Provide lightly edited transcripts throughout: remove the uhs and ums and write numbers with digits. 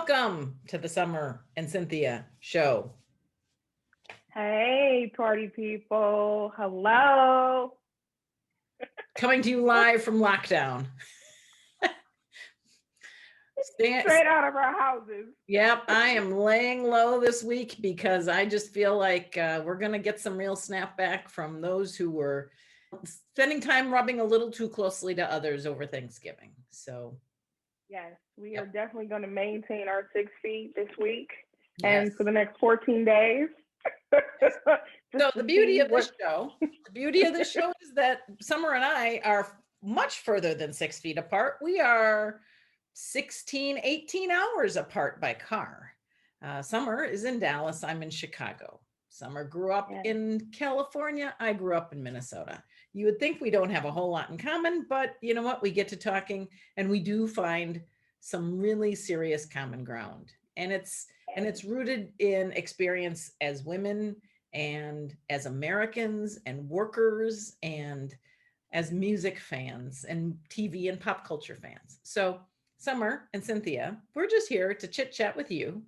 Welcome to the Summer and Cynthia show. Hey, party people. Hello. Coming to you live from lockdown. Straight out of our houses. Yep, I am laying low this week because I just feel like we're going to get some real snapback from those who were spending time rubbing a little too closely to others over Thanksgiving. So, yes, we are definitely going to maintain our 6 feet this week yes. and for the next 14 days. So the beauty of this show is that Summer and I are much further than 6 feet apart. We are 16, 18 hours apart by car. Summer is in Dallas. I'm in Chicago. Summer grew up in California. I grew up in Minnesota. You would think we don't have a whole lot in common, but you know what? We get to talking and we do find some really serious common ground. And it's rooted in experience as women and as Americans and workers and as music fans and TV and pop culture fans. So Summer and Cynthia, we're just here to chit chat with you.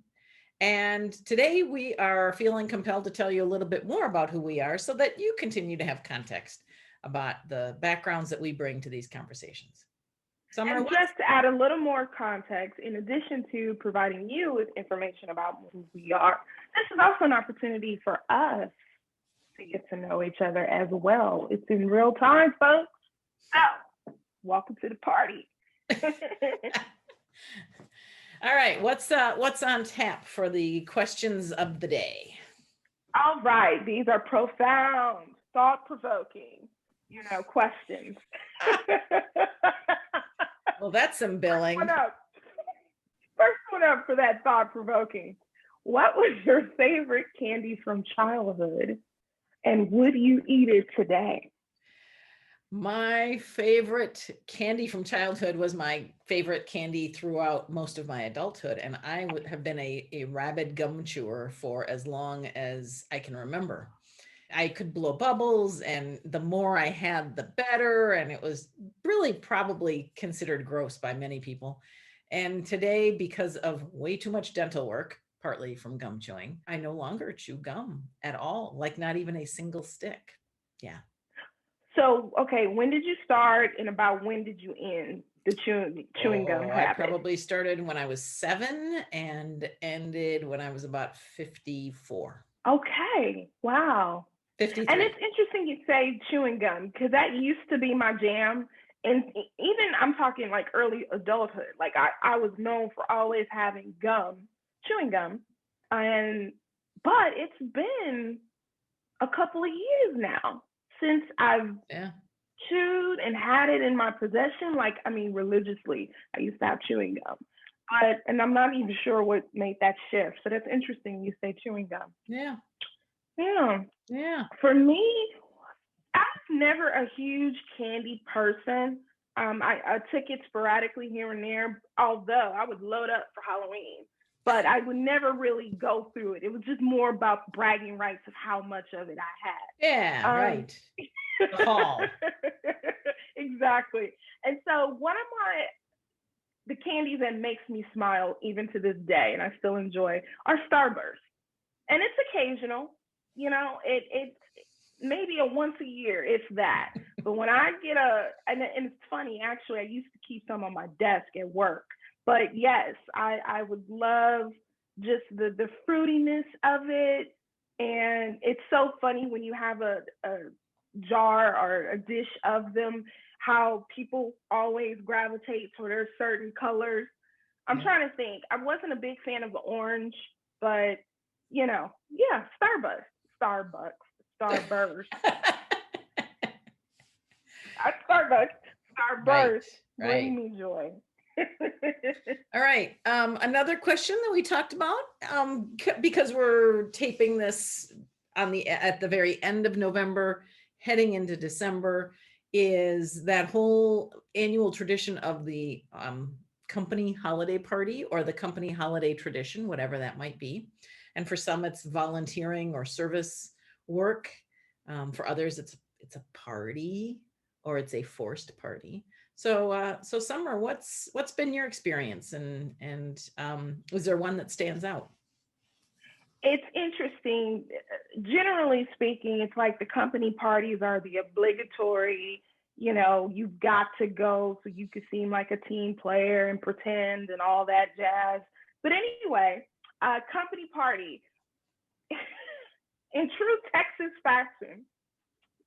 And today we are feeling compelled to tell you a little bit more about who we are so that you continue to have context about the backgrounds that we bring to these conversations. Summer, and just to add a little more context, in addition to providing you with information about who we are, this is also an opportunity for us to get to know each other as well. It's in real time, folks. So, welcome to the party. All right, what's on tap for the questions of the day? All right, these are profound, thought-provoking, questions. Well, that's some billing. First one up for that thought-provoking. What was your favorite candy from childhood, and would you eat it today? My favorite candy from childhood was my favorite candy throughout most of my adulthood. And I would have been a rabid gum chewer for as long as I can remember. I could blow bubbles, and the more I had, the better. And it was really probably considered gross by many people. And today, because of way too much dental work, partly from gum chewing, I no longer chew gum at all, like not even a single stick. Yeah. So, okay, when did you start and about when did you end the chewing gum habit? I probably started when I was 7 and ended when I was about 54. Okay, wow. 53. And it's interesting you say chewing gum because that used to be my jam. And even I'm talking like early adulthood, like I was known for always having chewing gum. But it's been a couple of years now since I've chewed and had it in my possession, religiously. I used to have chewing gum. And I'm not even sure what made that shift. So that's interesting you say chewing gum. Yeah. For me, I was never a huge candy person. I took it sporadically here and there, although I would load up for Halloween. But I would never really go through it. It was just more about bragging rights of how much of it I had. Yeah, right. The haul. Exactly. And so one of the candies that makes me smile even to this day, and I still enjoy, are Starburst. And it's occasional. It's maybe a once a year, if that. But when I get and it's funny, actually, I used to keep some on my desk at work. But yes, I would love just the fruitiness of it. And it's so funny when you have a jar or a dish of them, how people always gravitate toward their certain colors. I'm trying to think. I wasn't a big fan of the orange, but, Starburst. Starburst. Starburst. Bring me joy. All right. Another question that we talked about, because we're taping this at the very end of November, heading into December, is that whole annual tradition of the company holiday party or the company holiday tradition, whatever that might be. And for some, it's volunteering or service work. For others, it's a party or it's a forced party. So Summer, what's been your experience, and is there one that stands out? It's interesting. Generally speaking, it's like the company parties are the obligatory, you've got to go so you can seem like a team player and pretend and all that jazz. But anyway, company party. In true Texas fashion,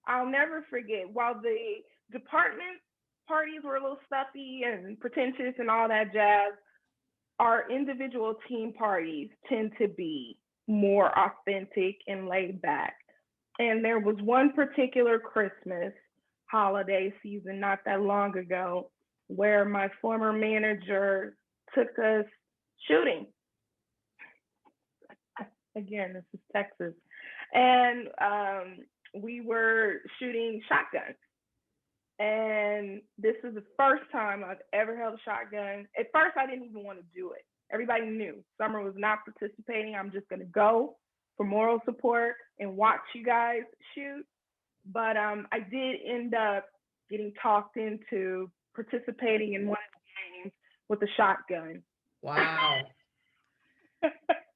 I'll never forget, while the department parties were a little stuffy and pretentious and all that jazz, our individual team parties tend to be more authentic and laid back. And there was one particular Christmas holiday season not that long ago where my former manager took us shooting. Again, this is Texas. And we were shooting shotguns. And this is the first time I've ever held a shotgun. At first, I didn't even want to do it. Everybody knew Summer was not participating. I'm just going to go for moral support and watch you guys shoot. But I did end up getting talked into participating in one of the games with a shotgun. Wow.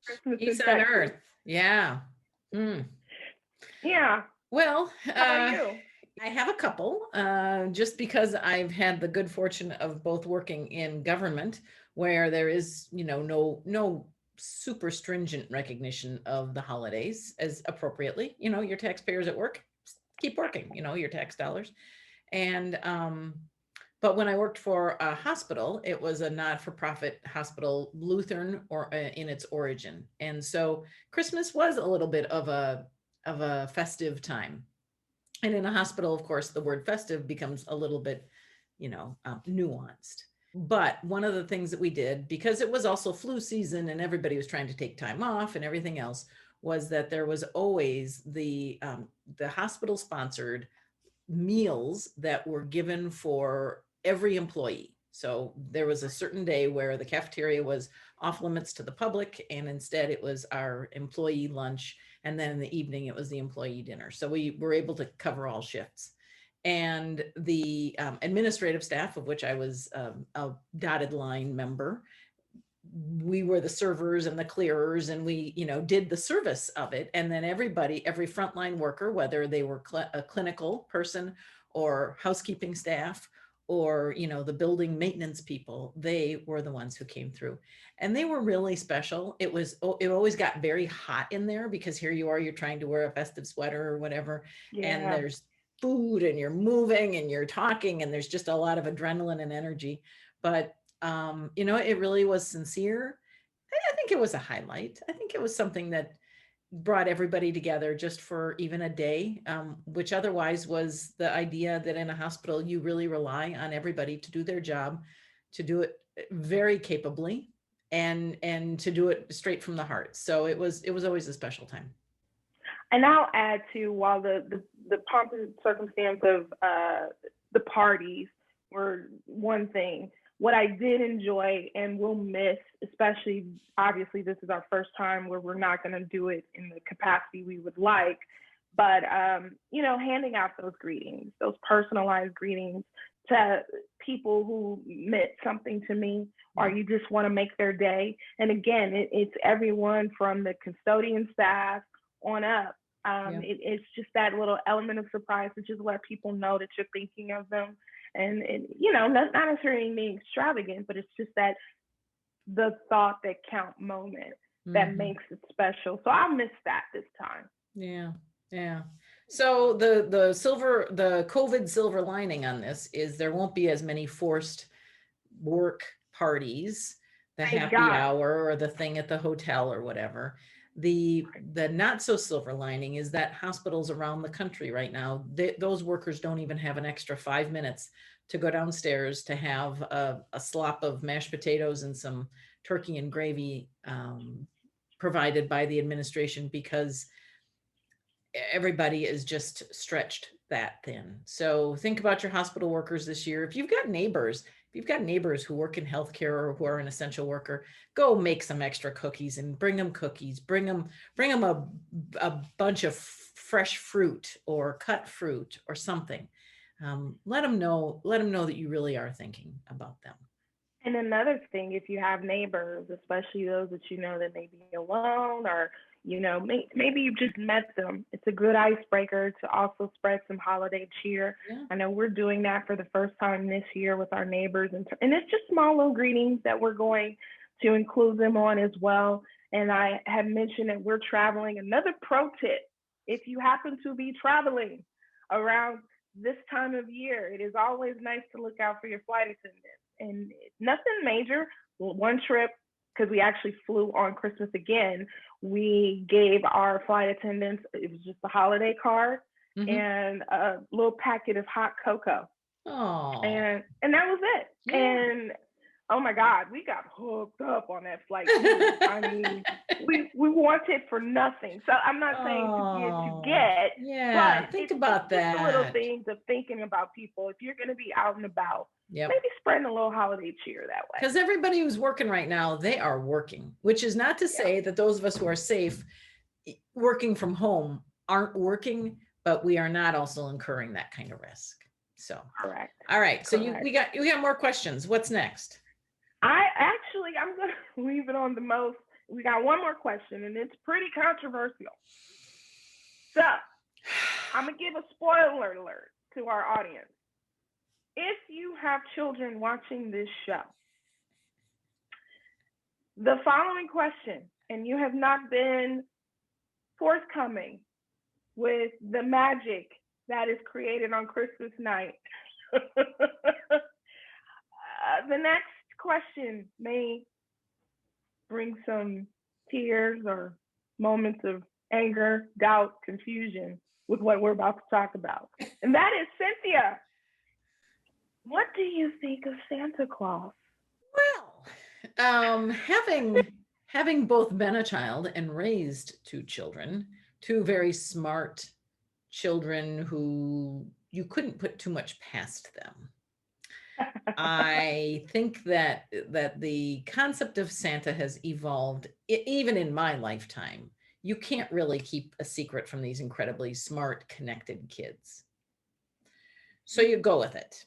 Christmas Peace in on Texas. earth. Yeah. Mm. Yeah. Well, How are you? I have a couple, just because I've had the good fortune of both working in government where there is, no super stringent recognition of the holidays as appropriately, your taxpayers at work keep working, your tax dollars. And, but when I worked for a hospital, it was a not-for-profit hospital, Lutheran or in its origin. And so Christmas was a little bit of a festive time. And in a hospital, of course, the word festive becomes a little bit, nuanced. But one of the things that we did, because it was also flu season and everybody was trying to take time off and everything else, was that there was always the hospital sponsored meals that were given for every employee. So there was a certain day where the cafeteria was off limits to the public, and instead it was our employee lunch. And then in the evening, it was the employee dinner. So we were able to cover all shifts. And the administrative staff, of which I was a dotted line member, we were the servers and the clearers, and we, did the service of it. And then every frontline worker, whether they were a clinical person or housekeeping staff or, the building maintenance people, they were the ones who came through. And they were really special. It always got very hot in there because here you are, you're trying to wear a festive sweater or whatever. Yeah. And there's food and you're moving and you're talking and there's just a lot of adrenaline and energy. But it really was sincere. I think it was a highlight. I think it was something that brought everybody together just for even a day, which otherwise was the idea that in a hospital, you really rely on everybody to do their job, to do it very capably and to do it straight from the heart. So it was always a special time. And I'll add to, while the pomp and circumstance of the parties were one thing, what I did enjoy and will miss, especially obviously this is our first time where we're not going to do it in the capacity we would like, but handing out those greetings, those personalized greetings to people who meant something to me, or you just want to make their day. And again, it's everyone from the custodian staff on up. It's just that little element of surprise to just let people know that you're thinking of them. And not necessarily being extravagant, but it's just that the thought that count moment that makes it special. So I'll miss that this time. Yeah. So the COVID silver lining on this is there won't be as many forced work parties, the happy hour or the thing at the hotel or whatever. The not so silver lining is that hospitals around the country right now, those workers don't even have an extra 5 minutes to go downstairs to have a slop of mashed potatoes and some turkey and gravy provided by the administration, because everybody is just stretched that thin. So think about your hospital workers this year. If you've got neighbors who work in healthcare or who are an essential worker, go make some extra cookies and bring them cookies, bring them a bunch of fresh fruit or cut fruit or something. Let them know that you really are thinking about them. And another thing, if you have neighbors, especially those that you know that may be alone, or maybe you just met them, it's a good icebreaker to also spread some holiday cheer. Yeah. I know we're doing that for the first time this year with our neighbors, and it's just small little greetings that we're going to include them on as well. And I have mentioned that we're traveling. Another pro tip: if you happen to be traveling around this time of year, it is always nice to look out for your flight attendants. And nothing major. One trip, because we actually flew on Christmas again, we gave our flight attendants, it was just a holiday card and a little packet of hot cocoa. Oh. And that was it. Yeah. And oh my God, we got hooked up on that flight too. I mean, we wanted for nothing. So I'm not saying to get, yeah, but think about that. Just the little things of thinking about people. If you're going to be out and about, maybe spreading a little holiday cheer that way. Because everybody who's working right now, they are working, which is not to say that those of us who are safe working from home aren't working, but we are not also incurring that kind of risk. So correct. All right. So we got more questions. What's next? I'm going to leave it on the most. We got one more question, and it's pretty controversial. So I'm going to give a spoiler alert to our audience. If you have children watching this show, the following question, and you have not been forthcoming with the magic that is created on Christmas night, the next question may bring some tears or moments of anger, doubt, confusion with what we're about to talk about. And that is, Cynthia, what do you think of Santa Claus? Well, having both been a child and raised two children, two very smart children who you couldn't put too much past them. I think that the concept of Santa has evolved even in my lifetime. You can't really keep a secret from these incredibly smart, connected kids. So you go with it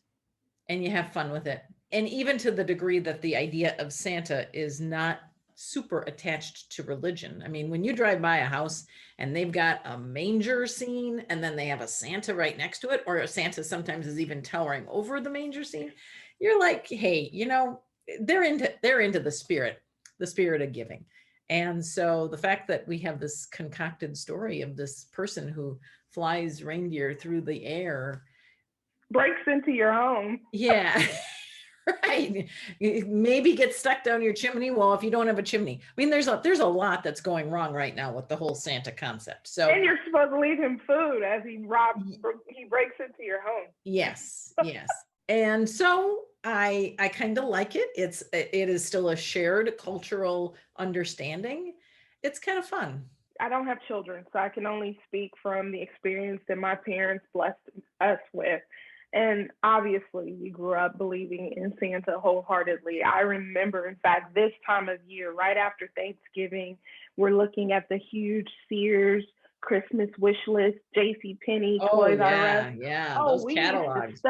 and you have fun with it. And even to the degree that the idea of Santa is not super attached to religion. I mean, when you drive by a house and they've got a manger scene and then they have a Santa right next to it, or a Santa sometimes is even towering over the manger scene, you're like, hey, they're into the spirit of giving. And so the fact that we have this concocted story of this person who flies reindeer through the air, breaks into your home. Yeah. Right. Maybe get stuck down your chimney. Well, if you don't have a chimney, I mean, there's a lot that's going wrong right now with the whole Santa concept. So, and you're supposed to leave him food as he breaks into your home. Yes. And so I kind of like it. It is still a shared cultural understanding. It's kind of fun. I don't have children, so I can only speak from the experience that my parents blessed us with. And obviously, we grew up believing in Santa wholeheartedly. I remember, in fact, this time of year, right after Thanksgiving, we're looking at the huge Sears Christmas wish list, JCPenney, Toys R Us. Yeah, those catalogs.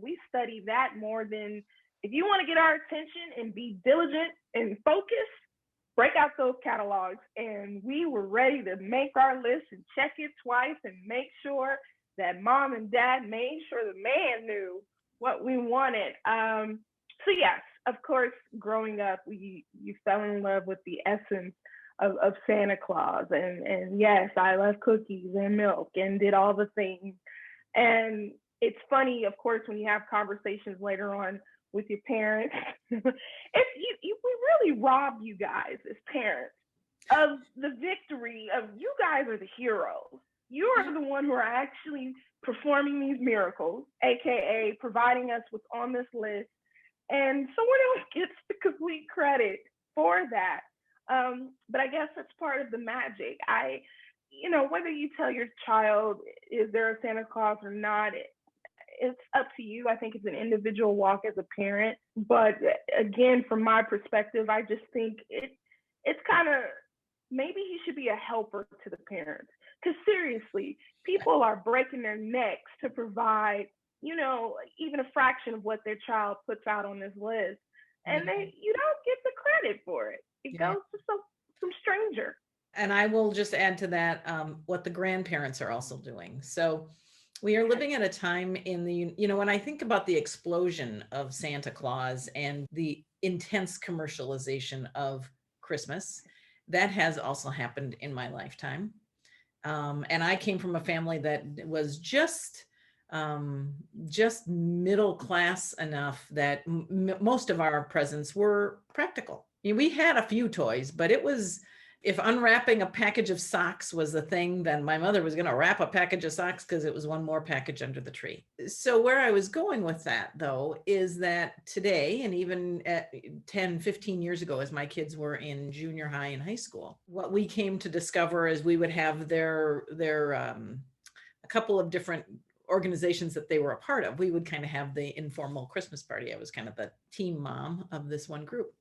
We studied that more than, if you want to get our attention and be diligent and focused, break out those catalogs. And we were ready to make our list and check it twice and make sure that mom and dad made sure the man knew what we wanted. So yes, of course, growing up, you fell in love with the essence of Santa Claus. And yes, I love cookies and milk and did all the things. And it's funny, of course, when you have conversations later on with your parents, we really rob you guys as parents of the victory of, you guys are the heroes. You are the one who are actually performing these miracles, AKA providing us what's on this list. And someone else gets the complete credit for that. But I guess that's part of the magic. Whether you tell your child, is there a Santa Claus or not, it's up to you. I think it's an individual walk as a parent. But again, from my perspective, I just think it's kind of, maybe he should be a helper to the parents. Because seriously, people are breaking their necks to provide, you know, even a fraction of what their child puts out on this list, and Yeah. you don't get the credit for it. It Yeah. goes to some stranger. And I will just add to that what the grandparents are also doing. So we are living at a time in the, you know, when I think about the explosion of Santa Claus and the intense commercialization of Christmas, that has also happened in my lifetime. And I came from a family that was just middle class enough that most of our presents were practical. You know, we had a few toys, but it was, if unwrapping a package of socks was the thing, then my mother was going to wrap a package of socks because it was one more package under the tree. So where I was going with that, though, is that today, and even at 10, 15 years ago, as my kids were in junior high and high school, what we came to discover is we would have their a couple of different organizations that they were a part of. We would kind of have the informal Christmas party. I was kind of the team mom of this one group.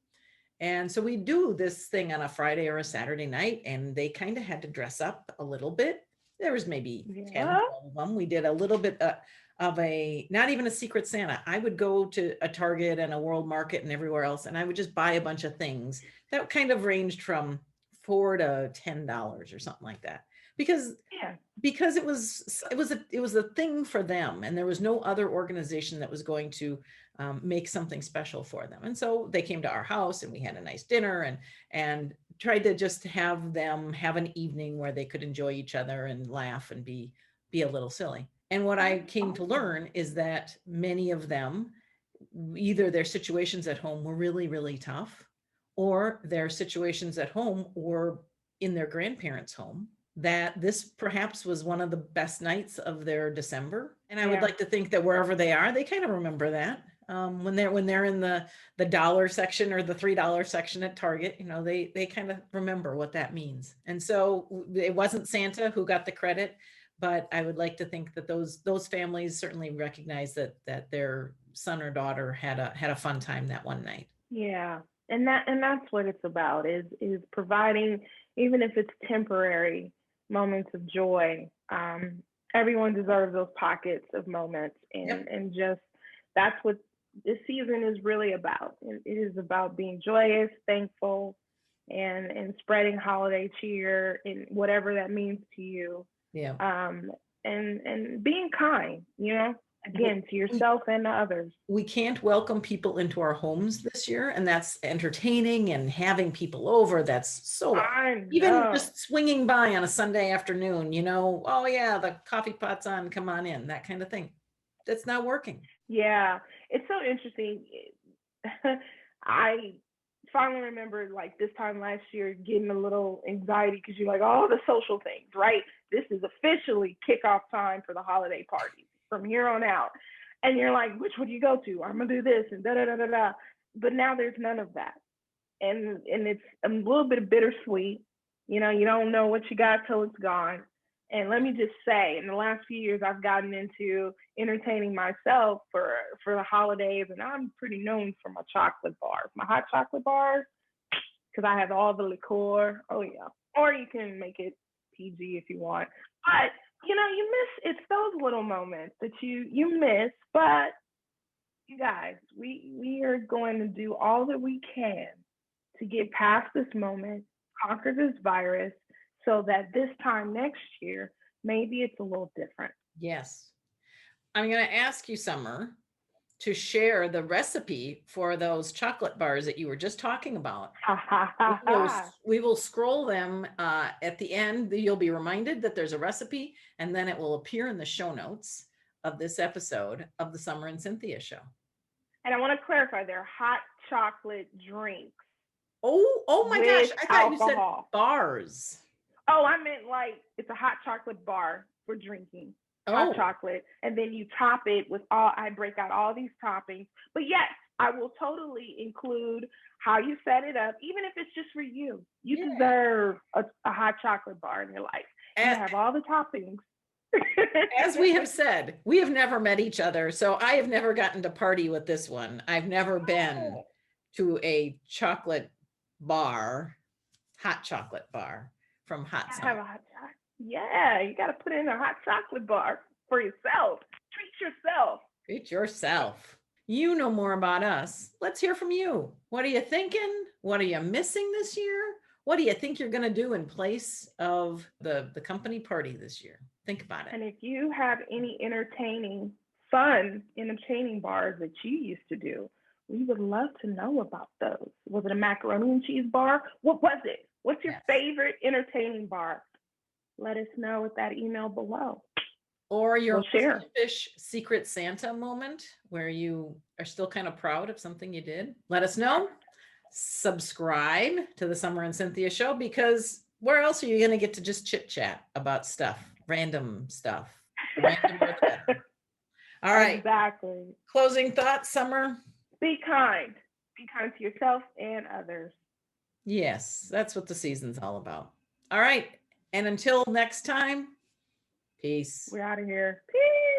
And so we do this thing on a Friday or a Saturday night, and they kind of had to dress up a little bit. There was maybe 10, Yeah. 12 of them. We did a little bit of a, not even a Secret Santa. I would go to a Target and a World Market and everywhere else, and I would just buy a bunch of things that kind of ranged from $4 to $10 or something like that. Because it was a thing for them, and there was no other organization that was going to make something special for them. And so they came to our house, and we had a nice dinner, and tried to just have them have an evening where they could enjoy each other and laugh and be a little silly. And what I came to learn is that many of them, either their situations at home were really, really tough, or their situations at home were in their grandparents' home, that this perhaps was one of the best nights of their December. And I would like to think that wherever they are, they kind of remember that. When they're in the dollar section or the $3 section at Target, you know, they kind of remember what that means. And so it wasn't Santa who got the credit, but I would like to think that those families certainly recognize that their son or daughter had a fun time that one night. Yeah. And that's what it's about, is providing, even if it's temporary, moments of joy. Everyone deserves those pockets of moments, and just, that's what this season is really about. It is about being joyous, thankful, and spreading holiday cheer, and whatever that means to you. Yeah. And being kind, you know, again, to yourself and to others. We can't welcome people into our homes this year, and that's entertaining and having people over. That's so, even just swinging by on a Sunday afternoon, you know, oh yeah, the coffee pot's on, come on in, that kind of thing. That's not working. Yeah, it's so interesting. I finally remember, like, this time last year, getting a little anxiety because you're like, oh, the social things, right? This is officially kickoff time for the holiday parties from here on out. And you're like, which one do you go to? I'm gonna do this and da da da da da. But now there's none of that. And it's a little bit bittersweet. You know, you don't know what you got till it's gone. And let me just say, in the last few years, I've gotten into entertaining myself for the holidays, and I'm pretty known for my chocolate bars, my hot chocolate bars, because I have all the liqueur. Oh yeah. Or you can make it PG if you want. But you know, you miss, it's those little moments that you miss. But you guys, we are going to do all that we can to get past this moment, conquer this virus, so that this time next year, maybe it's a little different. Yes. I'm going to ask you, Summer, to share the recipe for those chocolate bars that you were just talking about. We will scroll them at the end. You'll be reminded that there's a recipe, and then it will appear in the show notes of this episode of the Summer and Cynthia Show. And I want to clarify, they're hot chocolate drinks. Oh my gosh. I thought you said bars. Oh, I meant like it's a hot chocolate bar for drinking. Hot chocolate, and then you top it with I break out all these toppings. But yes, I will totally include how you set it up, even if it's just for you. You deserve a hot chocolate bar in your life. You have all the toppings. As we have said, we have never met each other, so I have never gotten to party with this one. I've never been to a chocolate bar, hot chocolate bar from Hot Summer. I have a hot chocolate. Yeah, you got to put in a hot chocolate bar for yourself. Treat yourself. Treat yourself. You know more about us. Let's hear from you. What are you thinking? What are you missing this year? What do you think you're going to do in place of the company party this year? Think about it. And if you have any fun entertaining bars that you used to do, we would love to know about those. Was it a macaroni and cheese bar? What was it? What's your favorite entertaining bar? Let us know with that email below. Or your share fish secret Santa moment where you are still kind of proud of something you did. Let us know. Subscribe to the Summer and Cynthia show, because where else are you going to get to just chit chat about stuff, random stuff? All right. Exactly. Closing thoughts, Summer? Be kind. Be kind to yourself and others. Yes, that's what the season's all about. All right. And until next time, peace. We're out of here. Peace.